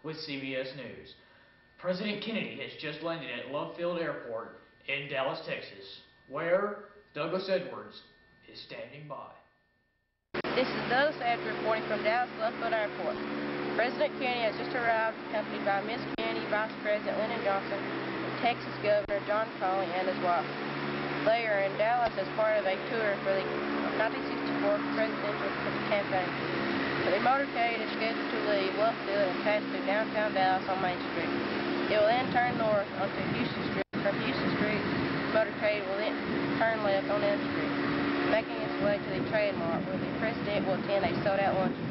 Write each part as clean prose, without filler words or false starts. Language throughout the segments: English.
with CBS News. President Kennedy has just landed at Love Field Airport in Dallas, Texas, where Douglas Edwards is standing by. This is Douglas Edwards reporting from Dallas Love Field Airport. President Kennedy has just arrived, accompanied by Miss Kennedy, Vice President Lyndon Johnson, and Texas Governor John Connally and his wife. They are in Dallas as part of a tour for the 1964 presidential campaign. The motorcade is scheduled to leave Love Field and pass through downtown Dallas on Main Street. It will then turn north onto Houston Street. From Houston Street, the motorcade will then turn left on M Street, making its way to the Trade Mart, where the president will attend a sold-out luncheon.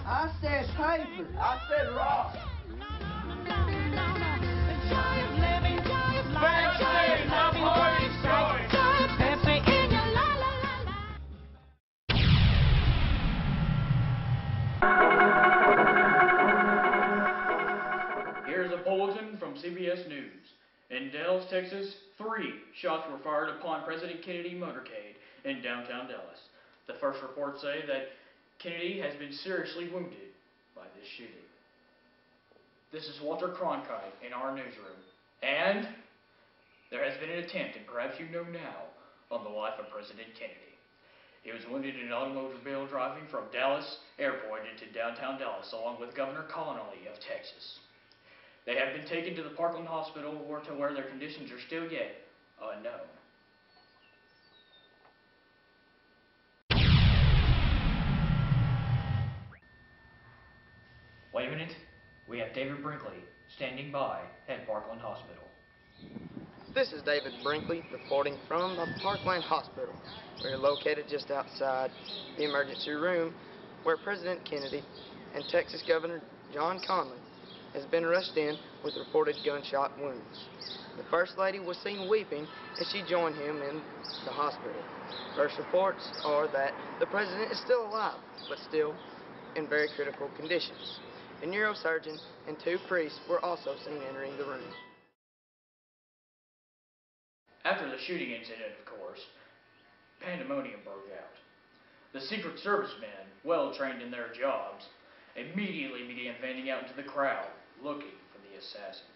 I said paper. I said rock. Here's a bulletin from CBS News. In Dallas, Texas, 3 shots were fired upon President Kennedy motorcade in downtown Dallas. The first reports say that Kennedy has been seriously wounded by this shooting. This is Walter Cronkite in our newsroom. And there has been an attempt, and perhaps you know now, on the life of President Kennedy. He was wounded in an automobile driving from Dallas Airport into downtown Dallas, along with Governor Connally of Texas. They have been taken to the Parkland Hospital, where their conditions are still yet unknown. Wait a minute. We have David Brinkley standing by at Parkland Hospital. This is David Brinkley reporting from the Parkland Hospital. We're located just outside the emergency room where President Kennedy and Texas Governor John Connally has been rushed in with reported gunshot wounds. The First Lady was seen weeping as she joined him in the hospital. First reports are that the President is still alive, but still in very critical conditions. A neurosurgeon and 2 priests were also seen entering the room. After the shooting incident, of course, pandemonium broke out. The Secret Service men, well trained in their jobs, immediately began fanning out into the crowd, looking for the assassin.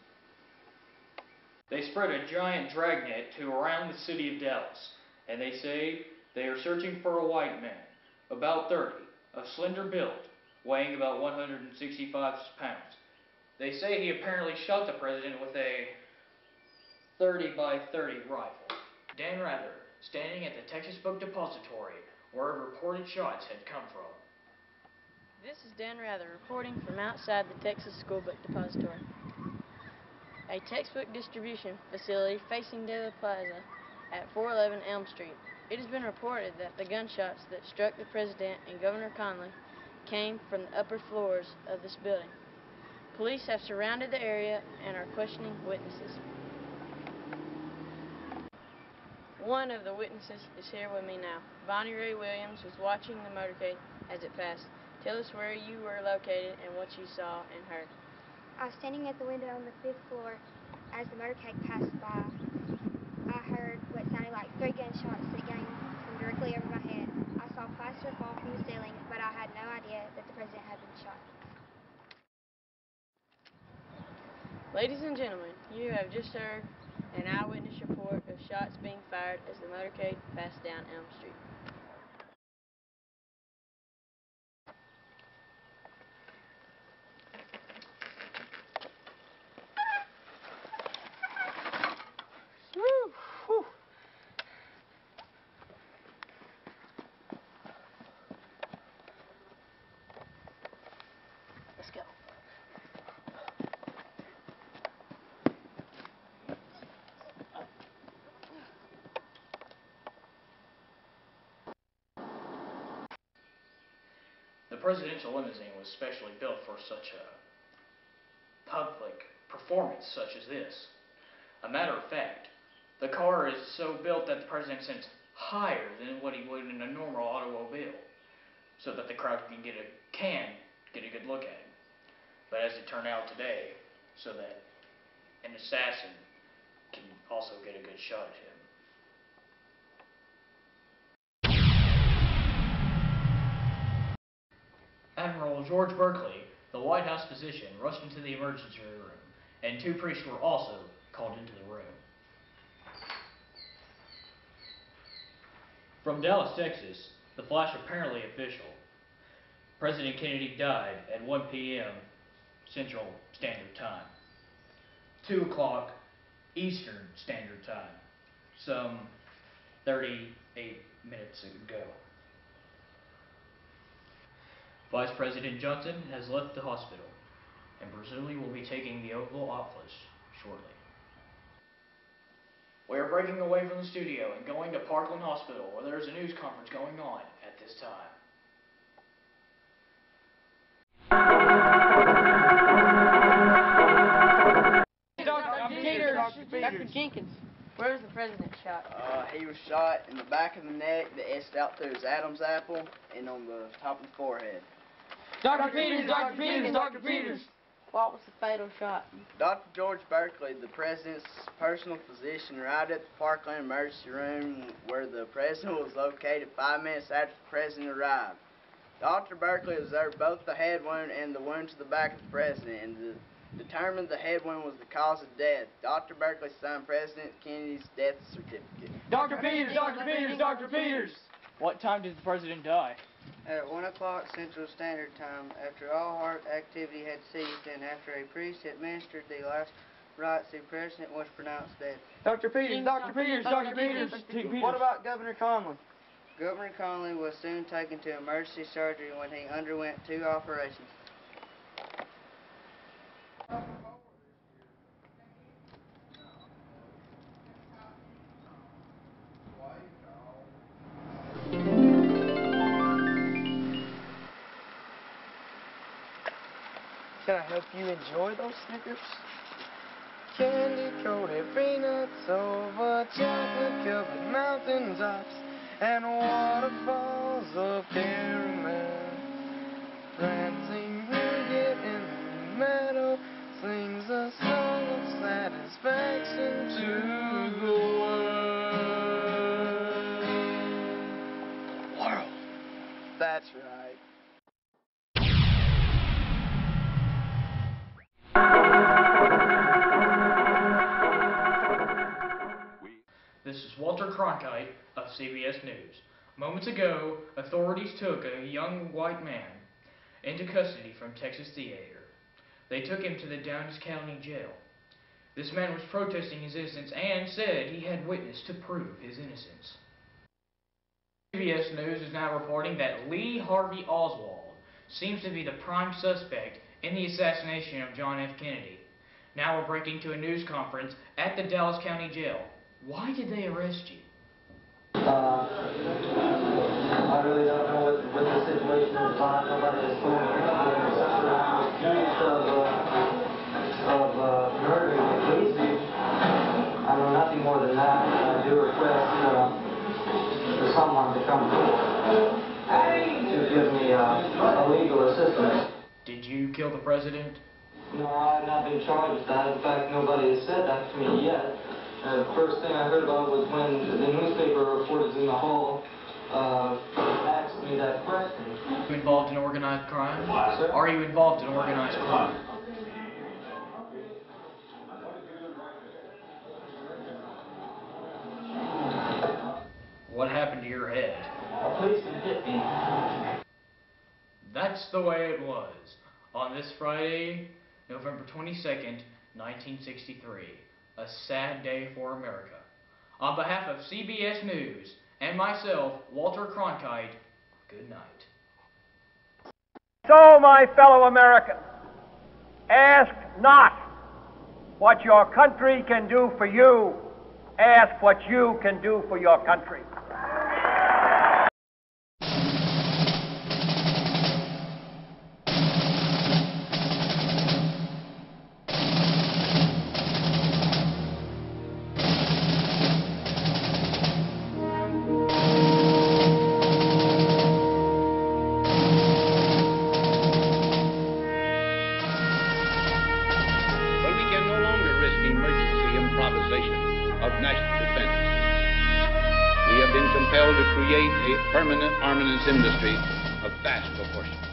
They spread a giant dragnet to around the city of Dallas, and they say they are searching for a white man, about 30, of slender build, weighing about 165 pounds. They say he apparently shot the president with a 30 by 30 rifle. Dan Rather, standing at the Texas Book Depository, where reported shots had come from. This is Dan Rather reporting from outside the Texas School Book Depository, a textbook distribution facility facing De La Plaza at 411 Elm Street. It has been reported that the gunshots that struck the President and Governor Connally came from the upper floors of this building. Police have surrounded the area and are questioning witnesses. One of the witnesses is here with me now. Bonnie Ray Williams was watching the motorcade as it passed. Tell us where you were located and what you saw and heard. I was standing at the window on the 5th floor as the motorcade passed by. I heard what sounded like 3 gunshots that came from directly over my head. I saw plaster fall from the ceiling, but I had no idea that the president had been shot. Ladies and gentlemen, you have just heard an eyewitness report of shots being fired as the motorcade passed down Elm Street. Let's go. presidential limousine was specially built for such a public performance such as this. A matter of fact, the car is so built that the president sits higher than what he would in a normal automobile, so that the crowd can get a good look at him. But as it turned out today, so that an assassin can also get a good shot at him. Admiral George Berkeley, the White House physician, rushed into the emergency room, and 2 priests were also called into the room. From Dallas, Texas, the flash apparently official. President Kennedy died at 1 p.m. Central Standard Time. 2 o'clock Eastern Standard Time, some 38 minutes ago. Vice President Johnson has left the hospital and presumably will be taking the Oval Office shortly. We are breaking away from the studio and going to Parkland Hospital, where there is a news conference going on at this time. Dr. Jenkins, where was the president shot? He was shot in the back of the neck that etched out through his Adam's apple and on the top of the forehead. Dr. Peters! What was the fatal shot? Dr. George Berkeley, the president's personal physician, arrived at the Parkland emergency room where the president was located 5 minutes after the president arrived. Dr. Berkeley observed both the head wound and the wound to the back of the president and determined the head wound was the cause of death. Dr. Berkeley signed President Kennedy's death certificate. Dr. Peters! What time did the president die? At 1 o'clock Central Standard Time, after all heart activity had ceased and after a priest administered the last rites, the president was pronounced dead. Dr. Peters! What about Governor Conley? Governor Conley was soon taken to emergency surgery when he underwent 2 operations. Can I help you enjoy those Snickers? Candy-coated peanuts over chocolate-covered mountaintops and waterfalls of caramel. Prancing Nougat in the meadow sings a song of satisfaction to the world. That's right. This is Walter Cronkite of CBS News. Moments ago, authorities took a young white man into custody from Texas Theater. They took him to the Dallas County Jail. This man was protesting his innocence and said he had witness to prove his innocence. CBS News is now reporting that Lee Harvey Oswald seems to be the prime suspect in the assassination of John F. Kennedy. Now we're breaking to a news conference at the Dallas County Jail. Why did they arrest you? I really don't know what the situation is about. Nobody has told me anything except for accused of murdering Casey. I know nothing more than that. I do request for someone to come forward to give me legal assistance. Did you kill the president? No, I have not been charged with that. In fact, nobody has said that to me yet. The first thing I heard about was when the newspaper reporters in the hall asked me that question. Are you involved in organized crime? Sir? Are you involved in organized crime? What happened to your head? A policeman hit me. That's the way it was. On this Friday, November 22nd, 1963. A sad day for America. On behalf of CBS News and myself, Walter Cronkite, good night. So, my fellow Americans, ask not what your country can do for you, ask what you can do for your country. of national defense. We have been compelled to create a permanent armaments industry of vast proportions.